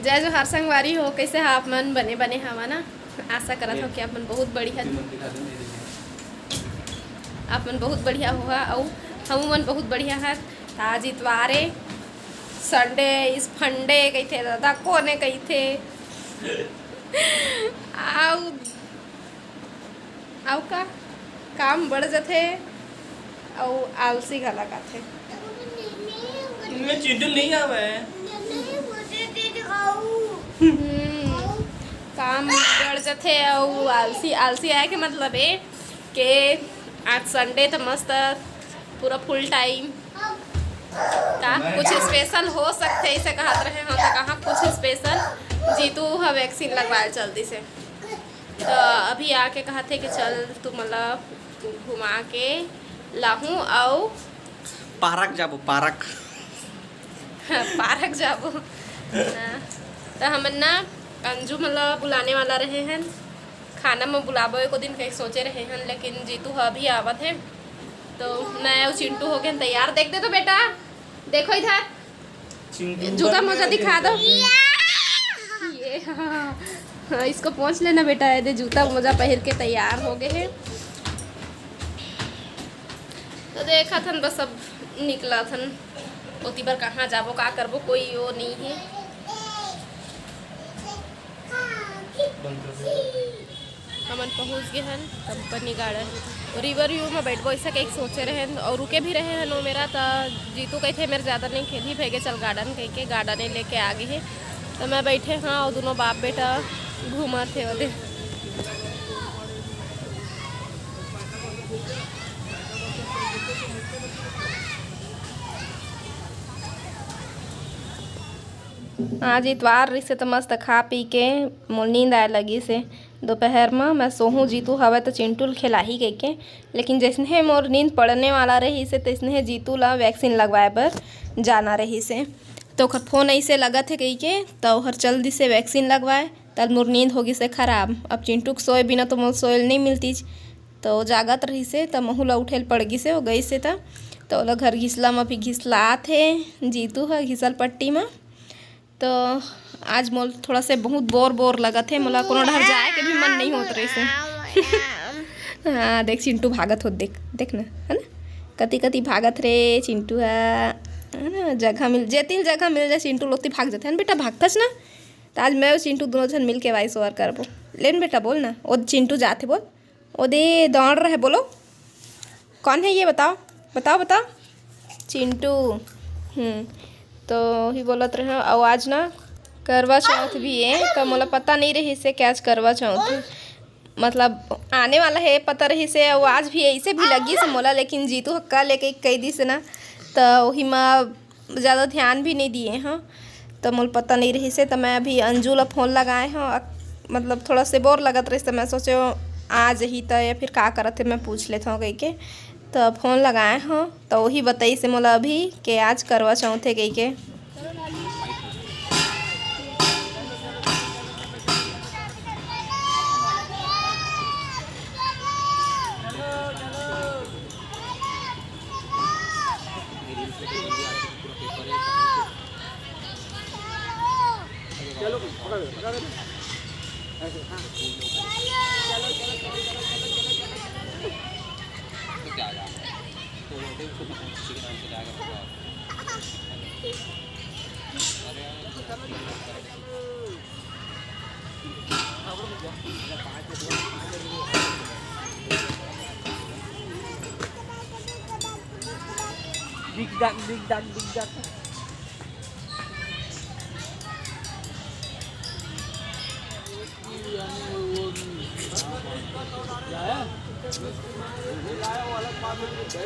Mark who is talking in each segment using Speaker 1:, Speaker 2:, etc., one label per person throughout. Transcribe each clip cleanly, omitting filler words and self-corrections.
Speaker 1: जय जोहार संगवारी हो, कैसे हा आप मन? बने बने हवा ना। आशा करत हो कि आप मन बहुत बढ़िया हुआ और हम मन बहुत बढ़िया है। आज इतवारे संडे इस फंडे कही थे दादा कोने कही थे आउ का काम बढ़ जाते और आलसी घला थे।
Speaker 2: चिंटू नहीं आवे
Speaker 1: काम बढ़ जाते और आलसी आलसी आए के मतलब है कि आज संडे तो मस्त पूरा फुल टाइम का कुछ स्पेशल हो सकते इसे कहत रहे हम तो कहाँ कुछ स्पेशल जीतू है वैक्सीन लगवाए जल्दी से। तो अभी आके कहते कि चल तू मतलब घुमा के लाहूँ और
Speaker 2: पार्क जाबो पार्क
Speaker 1: पार्क जाबो। तो हम ना अंजू मतलब बुलाने वाला रहे हैं, खाना में बुलाबो एको दिन कहीं सोचे रहे हैं, लेकिन जीतू अभी आवत है तो नया चिंटू हो गए तैयार। देख दे तो बेटा, देखो इधर जूता मोजा दिखा दो। ये हाँ, इसको पहुँच लेना बेटा, ये जूता मोजा पहन के तैयार हो गए हैं। तो देखा थन बस अब निकला थन ओती बार कहाँ जाबो का करबो कोई वो नहीं है। हमन पहुँच गए हैं कंपनी गार्डन रिवर व्यू में बैठबो ऐसा कहीं सोचे रहे और रुके भी रहे हैं नो मेरा। तो जीतू कही थे मेरे ज़्यादा नहीं खेली भेगे चल गार्डन कह के गार्डन लेके आ गए हैं। तो मैं बैठे हाँ और दोनों बाप बेटा घूमा थे वो। आज इतवार रही से तो मस्त खा पी के मोल नींद आए लगी से दोपहर में मैं सोहूँ जीतू हवे तो चिंटू खिला ही गई के, लेकिन जैसे मोर नींद पड़ने वाला रही से तैसने जीतू ला वैक्सीन लगवाए पर जाना रही से। तो ओकर फोन ऐसे लगा थे कही के तो हर जल्दी से वैक्सीन लगवाए तब मोर नींद होगी से खराब। अब चिंटू के सोए बिना तो मोर सोयल नहीं मिलती तो जागत रही से तब महू ला उठेल पड़ गई से हो गई से तो ओला घर घिसला में भी घिसला थे जीतू है घिसल पट्टी में। तो आज मोल थोड़ा से बहुत बोर लगा थे, मोला कोनो ढर जाए के भी मन नहीं होत रही से। हाँ देख चिंटू भागत हो, देख ना है ना कति कति भागत रे चिंटू है ना। जगह मिल जेतिन जगह मिल जाए चिंटू लोती भाग जाते हैं बेटा, भागतस ना। तो आज मैं और चिंटू दोनों जन मिल के वाइस ओवर करबो। लेन बेटा बोल ना, वो चिंटू जाते बोल ओ दे दौड़ रहे, बोलो कौन है ये बताओ बताओ बताओ। चिंटू तो ही बोलत रहे। और आज ना करवा चौथ भी है तो मोला पता नहीं रही से क्या आज करवा चौथ है, मतलब आने वाला है पता रही से। और आज भी ऐसे भी लगी से मोला, लेकिन जीतू हक्का लेके कई दी से ना तो वही में ज़्यादा ध्यान भी नहीं दिए हाँ। तो मोल पता नहीं रही से तो मैं अभी अंजू ला फ़ोन लगाए हाँ, मतलब थोड़ा से बोर लगत रही तो मैं सोचे आज ही तो या फिर का करत थे मैं पूछ लेता हूँ कही के। तो फ़ोन लगाए हाँ तो वही बताई से मोला अभी कि आज करवा चौथ है कही के।
Speaker 2: dig dug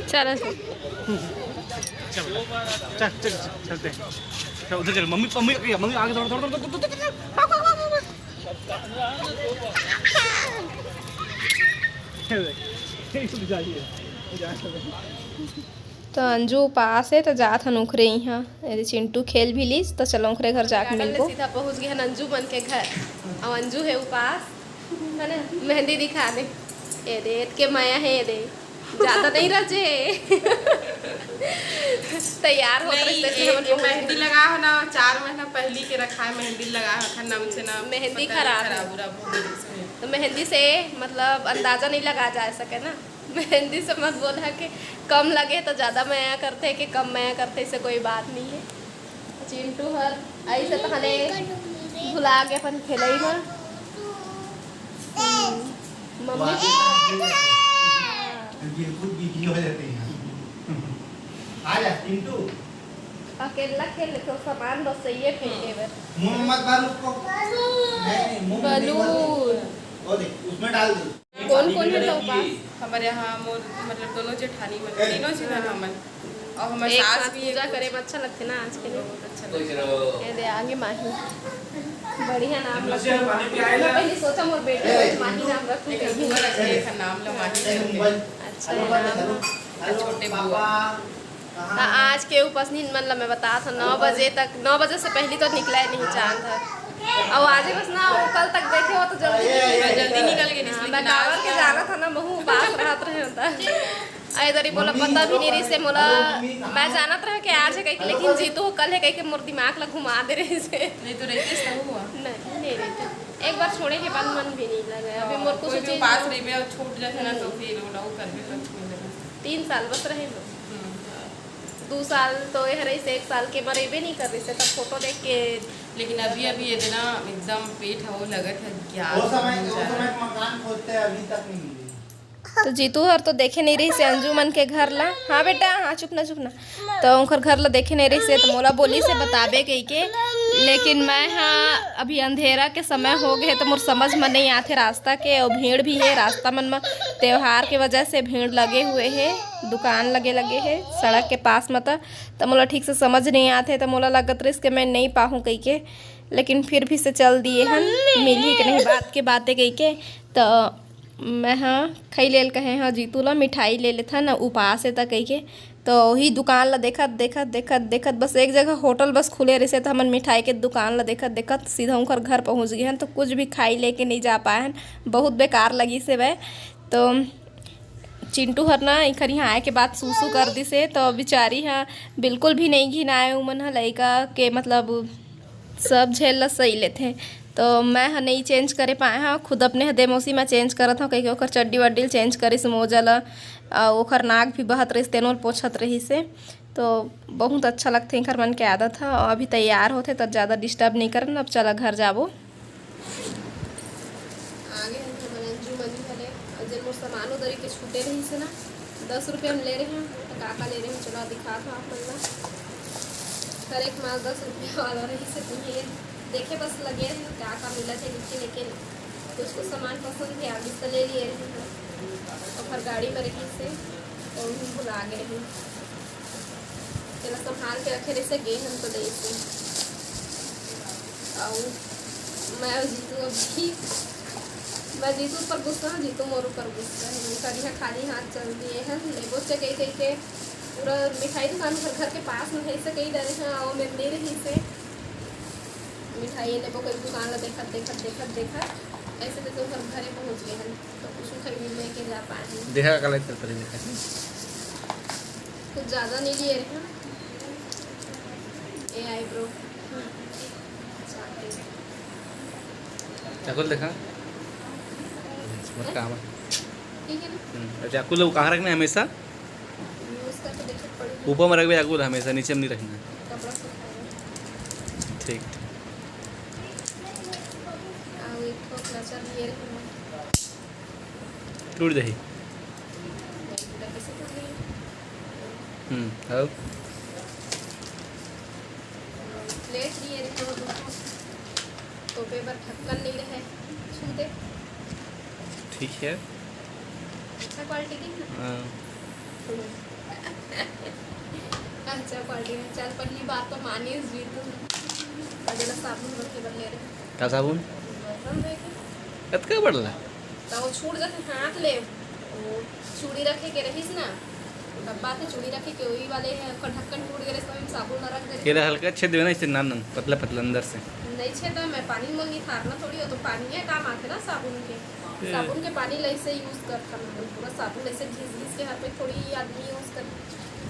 Speaker 1: चलो
Speaker 2: चलते हैं। चल उधर चल, मम्मी मम्मी मम्मी आगे थोड़ा
Speaker 1: तो अंजू पास है तो जात हन उखरे यहाँ यदि चिंटू खेल भी लीस तो चलो उखरे घर जाके मिलबो। सीधा पहुँच गए अंजू बन के घर और अंजू है उपास है ना, मेहंदी दिखा दे ये दे के माया है ये दे ज्यादा नहीं रचे तैयार हो
Speaker 3: मेहंदी लगा हो ना 4 महीना पहली के रखा है मेहंदी लगा है नम से ना
Speaker 1: मेहंदी खराब तो मेहंदी से मतलब अंदाजा नहीं लगा जा सके ना। मेहंदी से मत बोला कि कम लगे तो ज़्यादा माया करते कि कम माया करते, इससे कोई बात नहीं है। चिंटू हर ऐसे तो हने भुला के अपन खेलई में मम्मी अकेला खेल तो सामान बस ये फेंके बर
Speaker 4: मुंह मत डाल उसको,
Speaker 1: बलून
Speaker 4: वो देख उसमें डाल दे।
Speaker 1: कौन कौन है तो पास
Speaker 3: हमारे यहाँ मतलब दोनों जेठानी मतलब तीनों जीवन हमन और हमारे
Speaker 1: एक
Speaker 3: सास
Speaker 1: साथ
Speaker 3: भी
Speaker 1: पूजा करे में अच्छा लगते ना आज के लिए।
Speaker 3: बहुत अच्छा लगता
Speaker 1: ये दे आगे माही बढ़िया नाम लगता है। मैं पहले सोचा मोर बेटे को माही नाम रखूं
Speaker 3: है
Speaker 1: कभी।
Speaker 3: बुआ रखते हैं नाम लो माही
Speaker 1: अच्छा है नाम।
Speaker 3: छोटे बुआ
Speaker 1: तो आज के उपस्थित मतलब मैं बता था 9 बजे तक, 9 बजे से पहले तो निकला ही नहीं चांद है। और आज बस ना वो कल तक देखे हो तो
Speaker 3: जल्दी निकल गए इसलिए
Speaker 1: मैं कावर के जाना था ना बहु पास रहत रहे होता इधर ही बोला पता भी नहीं रही से मोला मैं जानत रहे कि आज है कहीं, लेकिन जीतू कल है कहीं के मोर दिमाग ला घुमा दे रहे से।
Speaker 3: नहीं तो रहते सब हुआ
Speaker 1: नहीं रहते एक बार छोड़े के बाद मन भी नहीं लगा। अभी मोर कुछ चीज
Speaker 3: पास रही में छूट जाए ना तो फिर वो कर भी कुछ नहीं लगा
Speaker 1: 3 साल बस रहे लो 2 साल तो ये रही से 1 साल के मरेबे नहीं कर रही से तब फोटो देख के।
Speaker 3: लेकिन अभी ये देना एकदम पेट है वो लगत है
Speaker 4: वो समय मकान खोदते अभी तक नहीं मिली।
Speaker 1: तो जीतू हर तो देखे नहीं रही से अंजुमन के घर ला। हाँ बेटा हाँ चुप ना तो उनकर घर ला देखे नहीं रही से तो मोला बोली से बताबे कही के, लेकिन मैं हाँ अभी अंधेरा के समय हो गए तो मोर समझ में नहीं आते रास्ता के। और भीड़ भी है रास्ता मन में, त्योहार के वजह से भीड़ लगे हुए है, दुकान लगे है सड़क के पास में। तो मोला ठीक से समझ नहीं आते तो मोला लगत रही कि मैं नहीं पाहूँ कही के, लेकिन फिर भी से चल दिए हम मिल ही के नहीं बात के बातें कही के। तो मैं हाँ खई लेल कहे हाँ जीतू ला मिठाई ले लेता ना उपास है कही के। तो वही दुकान ला देखत बस एक जगह होटल बस खुले रहे से तो हमन मिठाई के दुकान ला देखत सीधा उनकर घर पहुंच गए हैं। तो कुछ भी खाई लेके नहीं जा पाए हैं, बहुत बेकार लगी से वह। तो चिंटू हर ना इखर यहाँ आए के बाद सूसू कर दी से तो बेचारी हाँ बिल्कुल भी नहीं घिनाए उमन हाँ लड़का के मतलब सब झेल ला सही लेते। तो मैं हाँ नहीं चेंज करे पाए हाँ खुद अपने हदे मौसी में चेंज करत हूँ कहीं ओकर चड्डी वड्डी चेंज करी से मोजा ला ओकर नाक भी बहत रही तेनों पोछत रही से। तो बहुत अच्छा लगते इनकर मन के आदत है। और अभी तैयार होते तो ज़्यादा डिस्टर्ब नहीं करन, अब चला घर जाबो आगे जब मोर सामान उधर के छूटे रही से ना 10 रुपये हम ले रहे हैं तो काका ले रहे हैं। चलो दिखा था आप लोग हर एक माल 10 रुपये वाला रही से तुम्हें देखे बस लगे हैं क्या का मिला थे नीचे, लेकिन कुछ सामान पसंद थे आगे तो ले लिए रहे और फिर गाड़ी में रही से तो उन्हें भुला गए हैं। चलो संभाल के रखे रहे से गए हम तो दे से। और मैं जीतू अभी मैं जीतू पर गुस्सा जीतू मोर पर गुस्सा है करी है खाली हाथ चल दिए हैं लेबो से कही के पूरा मिठाई दुकान घर के पास में है से कही डरे हैं आओ मैं ले रही से मिठाई लेबो कोई दुकान ला देखत ऐसे तो घर घरे पहुंच गए हैं तो कुछ खरीद लेके जा पाए हैं।
Speaker 2: देखा कलेक्टर पर देखा
Speaker 1: कुछ ज़्यादा नहीं लिए हैं ये आईब्रो
Speaker 2: चाकू देखा मत काम
Speaker 1: ठीक है ना।
Speaker 2: चाकू लोग कहाँ रखना है हमेशा
Speaker 1: यूज़ करके देखते पड़ेगा
Speaker 2: ऊपर में रखबे चाकू हमेशा नीचे में नहीं रखना
Speaker 1: कपड़ा सुखाएगा।
Speaker 2: ठीक टूट जाही अब
Speaker 1: प्लेट लिए तो पेपर ढक्कन नहीं रहे छू दे
Speaker 2: ठीक है
Speaker 1: अच्छा क्वालिटी की
Speaker 2: हाँ
Speaker 1: अच्छा क्वालिटी में चल पहली बात तो मानी जी तो अगला साबुन रख के ले रहे
Speaker 2: का साबुन
Speaker 1: बर्तन देखे
Speaker 2: कत का पड़ला
Speaker 1: तो वो छूट जाते हाथ ले वो चूड़ी रखे के रहीस ना डब्बा थे चूड़ी रखे के वही वाले का ढक्कन टूट गए इसमें साबुन न रख दे
Speaker 2: केरा हल्का छेद देना इससे नान पतला पतला अंदर से
Speaker 1: नहीं छे तो मैं पानी में नहीं थारना थोड़ी हो तो पानी है काम आते ना साबुन के पानी ऐसे यूज़ करता पूरा साबुन ऐसे घिस घिस के हर पे थोड़ी आदमी यूज़ कर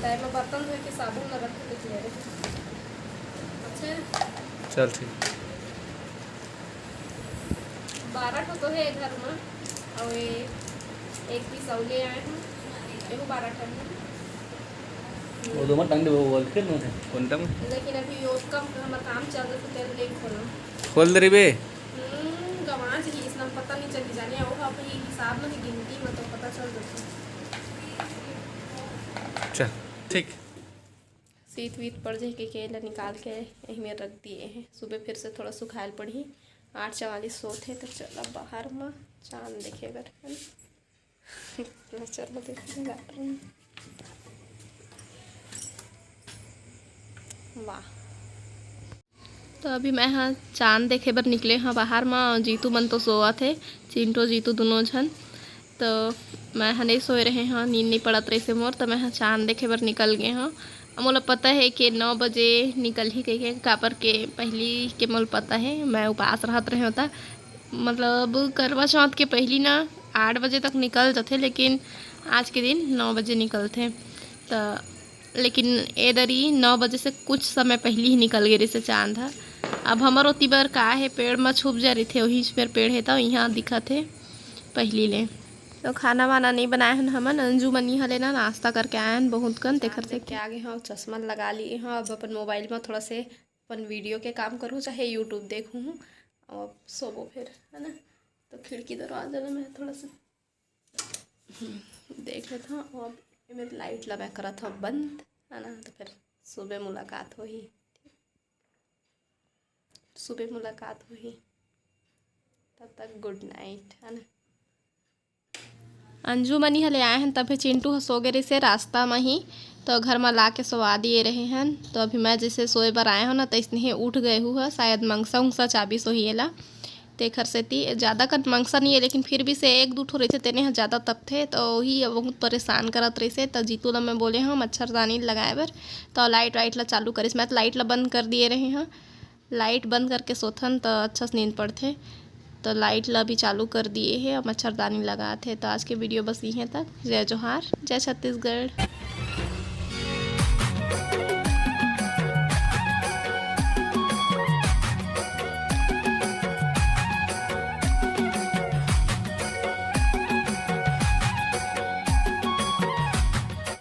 Speaker 1: चाहे मैं बर्तन धोए के साबुन न रख के ले अच्छा
Speaker 2: चल ठीक
Speaker 1: 12 तो है घर में और एक पीस और ले आए हैं एगो 12 ठन
Speaker 2: वो दो मत टांग दे वो बोल के नो है कोनता में
Speaker 1: लेकिन अभी उसका हमारा काम चल रहा है तेल लेके खोलो
Speaker 2: खोल दे रे बे
Speaker 1: गवाच ही इसलिए पता नहीं चली जाने वो आप ये हिसाब में गिनती में तो पता चल जाता
Speaker 2: चल ठीक
Speaker 1: सीत वीत पड़ जाए के केला निकाल के यही में रख दिए हैं सुबह फिर से थोड़ा सुखायल पड़ी 8:44 सोते तो चला बाहर में चांद देखेगा चलो देखेगा वाह तो अभी मैं हाँ चांद देखे बर निकले हाँ बाहर में जीतू मन तो सोआ थे चिंटो जीतू दोनों जन तो मैं हाँ नहीं सोए रहे हाँ नींद नहीं पड़त रही से मोर तो मैं हाँ चांद देखे बर निकल गए हाँ मोला पता है कि 9 बजे निकल ही गई कापर के पहली के मोल पता है मैं उपास रहत रहे होता मतलब करवा चौथ के पहली ना 8 बजे तक निकल जाते लेकिन आज के दिन 9 बजे निकलते तो लेकिन ए दरी 9 बजे से कुछ समय पहले ही निकल गए से चांद है अब हमार ओती बर का है पेड़ में छुप जा रही थे वही पर पेड़ है तो यहाँ दिखा थे पहली ले तो खाना वाना नहीं बनाए हैं हमन अंजू मनी हले ना नाश्ता करके आए हैं बहुत कन देखर से क्या आगे हाँ चश्मा लगा लिए हाँ अब अपन मोबाइल में थोड़ा से अपन वीडियो के काम करूँ चाहे यूट्यूब देखूँ अब सोबो फिर है ना तो खिड़की दरवाजा में मैं थोड़ा सा देख लेता हूँ अब मेरी लाइट लगा करा था बंद है ना तो फिर सुबह मुलाकात हो ही सुबह मुलाकात हो ही तब तक गुड नाइट है ना अंजू मनी हले आए हैं तभी चिंटू सो गए से रास्ता में ही तो घर में ला के सोवा दिए रहे हैं तो अभी मैं जैसे सोए बर आए हो ना तो इसने उठ गए हुआ शायद मंगसा उंगसा चाबी सोहिएला तेखर से ती ज़्यादा कर मंगसा नहीं है लेकिन फिर भी से 1-2 ठो रहे थे तेने ज़्यादा तब थे तो वही बहुत परेशान करत रही से तो जीतू ला मैं बोले हाँ मच्छरदानी लगाए बर तो लाइट वाइट ला चालू करिस मैं तो लाइट ला बंद कर दिए रहे हाँ लाइट बंद करके सोथन तो अच्छा से नींद पड़ते तो लाइट ला भी चालू कर दिए है और मच्छरदानी लगा थे तो आज के वीडियो बस यहीं तक जय जोहार जय छत्तीसगढ़।